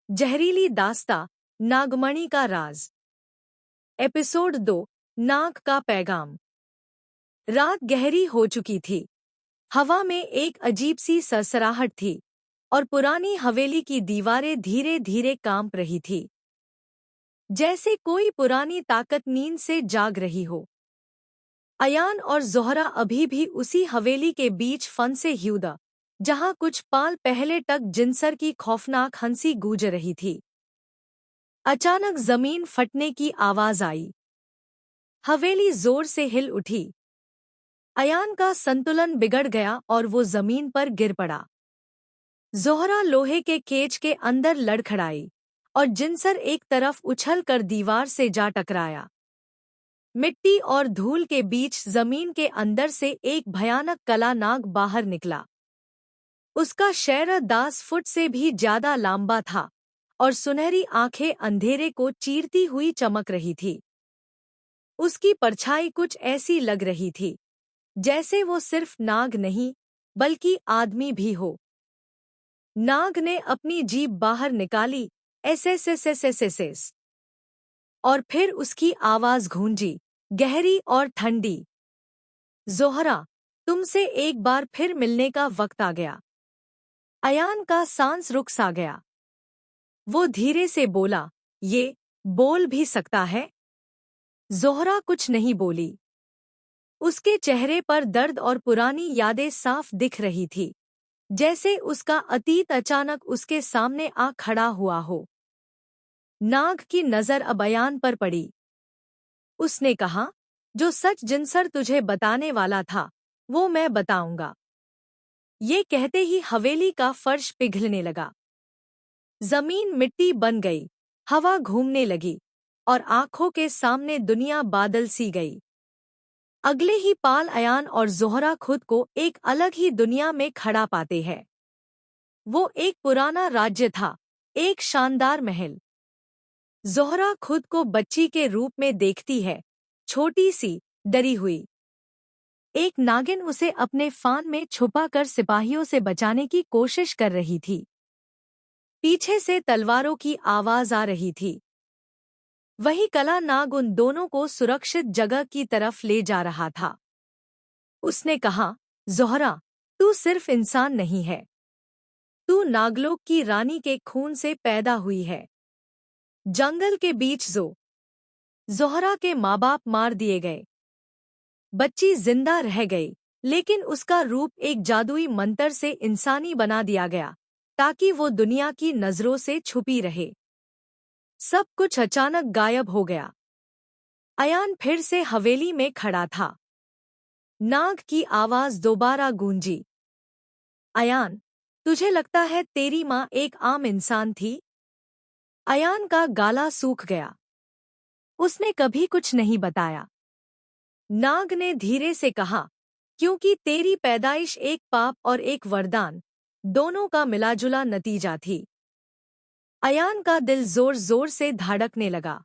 जहरीली दास्तां नागमणि का राज। एपिसोड 2 नाग का पैगाम। रात गहरी हो चुकी थी। हवा में एक अजीब सी सरसराहट थी और पुरानी हवेली की दीवारें धीरे धीरे कांप रही थी, जैसे कोई पुरानी ताकत नींद से जाग रही हो। अयान और जोहरा अभी भी उसी हवेली के बीच फंसे हुए, जहां कुछ पाल पहले तक जिनसर की खौफनाक हंसी गूंज रही थी। अचानक जमीन फटने की आवाज आई। हवेली जोर से हिल उठी। अयान का संतुलन बिगड़ गया और वो जमीन पर गिर पड़ा। जोहरा लोहे के केज के अंदर लड़खड़ाई और जिनसर एक तरफ उछल कर दीवार से जा टकराया। मिट्टी और धूल के बीच जमीन के अंदर से एक भयानक काला नाग बाहर निकला। उसका शरीर 10 फुट से भी ज्यादा लंबा था और सुनहरी आंखें अंधेरे को चीरती हुई चमक रही थी। उसकी परछाई कुछ ऐसी लग रही थी जैसे वो सिर्फ नाग नहीं बल्कि आदमी भी हो। नाग ने अपनी जीभ बाहर निकाली, एस और फिर उसकी आवाज गूंजी, गहरी और ठंडी। जोहरा, तुमसे एक बार फिर मिलने का वक्त आ गया। अयान का सांस रुक सा गया। वो धीरे से बोला, ये बोल भी सकता है? जोहरा कुछ नहीं बोली। उसके चेहरे पर दर्द और पुरानी यादें साफ दिख रही थी, जैसे उसका अतीत अचानक उसके सामने आ खड़ा हुआ हो। नाग की नजर अब अयान पर पड़ी। उसने कहा, जो सच जिनसर तुझे बताने वाला था वो मैं बताऊंगा। ये कहते ही हवेली का फर्श पिघलने लगा। जमीन मिट्टी बन गई, हवा घूमने लगी और आंखों के सामने दुनिया बादल सी गई। अगले ही पाल अयान और जोहरा खुद को एक अलग ही दुनिया में खड़ा पाते हैं। वो एक पुराना राज्य था, एक शानदार महल। जोहरा खुद को बच्ची के रूप में देखती है, छोटी सी, डरी हुई। एक नागिन उसे अपने फान में छुपाकर सिपाहियों से बचाने की कोशिश कर रही थी। पीछे से तलवारों की आवाज आ रही थी। वही काला नाग उन दोनों को सुरक्षित जगह की तरफ ले जा रहा था। उसने कहा, जोहरा, तू सिर्फ इंसान नहीं है, तू नागलोक की रानी के खून से पैदा हुई है। जंगल के बीच जोहरा के माँ बाप मार दिए गए। बच्ची जिंदा रह गई, लेकिन उसका रूप एक जादुई मंत्र से इंसानी बना दिया गया ताकि वो दुनिया की नजरों से छुपी रहे। सब कुछ अचानक गायब हो गया। अयान फिर से हवेली में खड़ा था। नाग की आवाज दोबारा गूंजी, अयान, तुझे लगता है तेरी माँ एक आम इंसान थी? अयान का गाला सूख गया। उसने कभी कुछ नहीं बताया। नाग ने धीरे से कहा, क्योंकि तेरी पैदाइश एक पाप और एक वरदान, दोनों का मिलाजुला नतीजा थी। अयान का दिल जोर जोर से धड़कने लगा।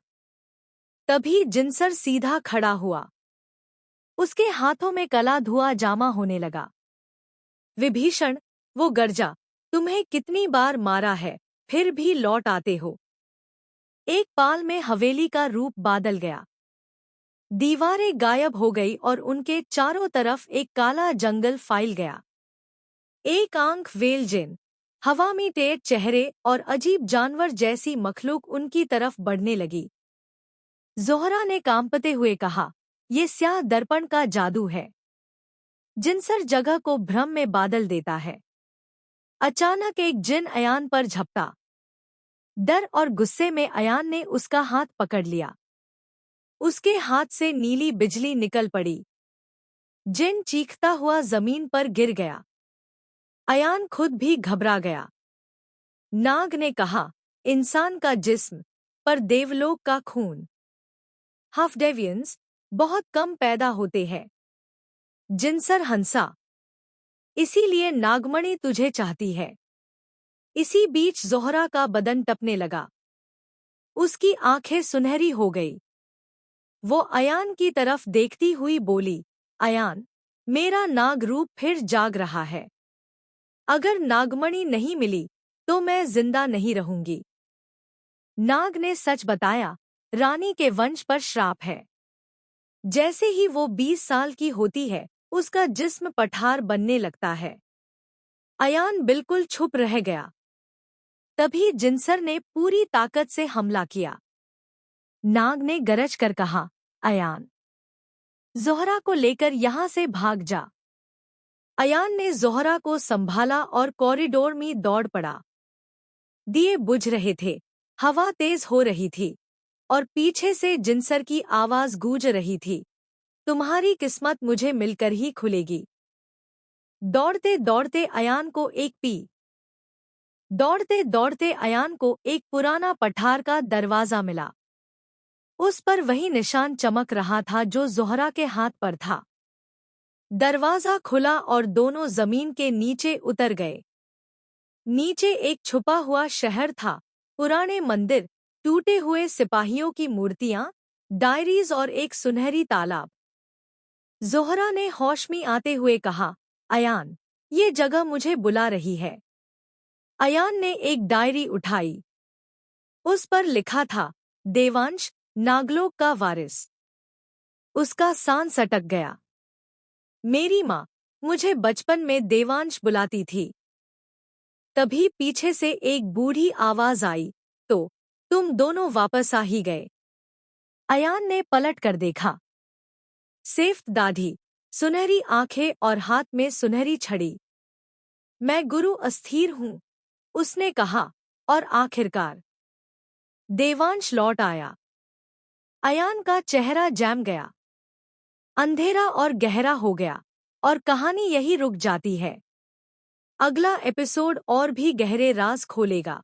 तभी जिनसर सीधा खड़ा हुआ। उसके हाथों में काला धुआं जमा होने लगा। विभीषण, वो गर्जा, तुम्हें कितनी बार मारा है, फिर भी लौट आते हो। एक पाल में हवेली का रूप बदल गया। दीवारें गायब हो गई और उनके चारों तरफ एक काला जंगल फैल गया। एक आंख वेलजिन, हवा में टेढ़े चेहरे और अजीब जानवर जैसी मखलूक उनकी तरफ बढ़ने लगी। जोहरा ने कांपते हुए कहा, ये स्याह दर्पण का जादू है। जिनसर जगह को भ्रम में बादल देता है। अचानक एक जिन अयान पर झपटा। डर और गुस्से में अयान ने उसका हाथ पकड़ लिया। उसके हाथ से नीली बिजली निकल पड़ी। जिन चीखता हुआ जमीन पर गिर गया। अयान खुद भी घबरा गया। नाग ने कहा, इंसान का जिस्म, पर देवलोक का खून। हाफ डेवियंस बहुत कम पैदा होते हैं। जिनसर हंसा, इसीलिए नागमणि तुझे चाहती है। इसी बीच जोहरा का बदन टपने लगा। उसकी आंखें सुनहरी हो गई। वो अयान की तरफ देखती हुई बोली, अयान, मेरा नाग रूप फिर जाग रहा है। अगर नागमणि नहीं मिली तो मैं जिंदा नहीं रहूंगी। नाग ने सच बताया, रानी के वंश पर श्राप है। जैसे ही वो 20 साल की होती है, उसका जिस्म पठार बनने लगता है। अयान बिल्कुल चुप रह गया। तभी जिनसर ने पूरी ताकत से हमला किया। नाग ने गरज कर कहा, अयान, ज़ोहरा को लेकर यहाँ से भाग जा। अयान ने ज़ोहरा को संभाला और कॉरिडोर में दौड़ पड़ा। दिए बुझ रहे थे, हवा तेज हो रही थी और पीछे से जिनसर की आवाज गूंज रही थी, तुम्हारी किस्मत मुझे मिलकर ही खुलेगी। दौड़ते दौड़ते अयान को एक पुराना पठार का दरवाजा मिला। उस पर वही निशान चमक रहा था जो ज़ोहरा के हाथ पर था। दरवाजा खुला और दोनों जमीन के नीचे उतर गए। नीचे एक छुपा हुआ शहर था, पुराने मंदिर, टूटे हुए सिपाहियों की मूर्तियां, डायरीज और एक सुनहरी तालाब। ज़ोहरा ने होश में आते हुए कहा, अयान, ये जगह मुझे बुला रही है। अयान ने एक डायरी उठाई। उस पर लिखा था, देवांश, नागलोक का वारिस। उसका सांस अटक गया। मेरी माँ मुझे बचपन में देवांश बुलाती थी। तभी पीछे से एक बूढ़ी आवाज आई, तो तुम दोनों वापस आ ही गए। अयान ने पलट कर देखा। सफ़ेद दाढ़ी, सुनहरी आंखें और हाथ में सुनहरी छड़ी। मैं गुरु अस्थिर हूँ, उसने कहा, और आखिरकार देवांश लौट आया। अयान का चेहरा जम गया। अंधेरा और गहरा हो गया और कहानी यही रुक जाती है। अगला एपिसोड और भी गहरे राज खोलेगा।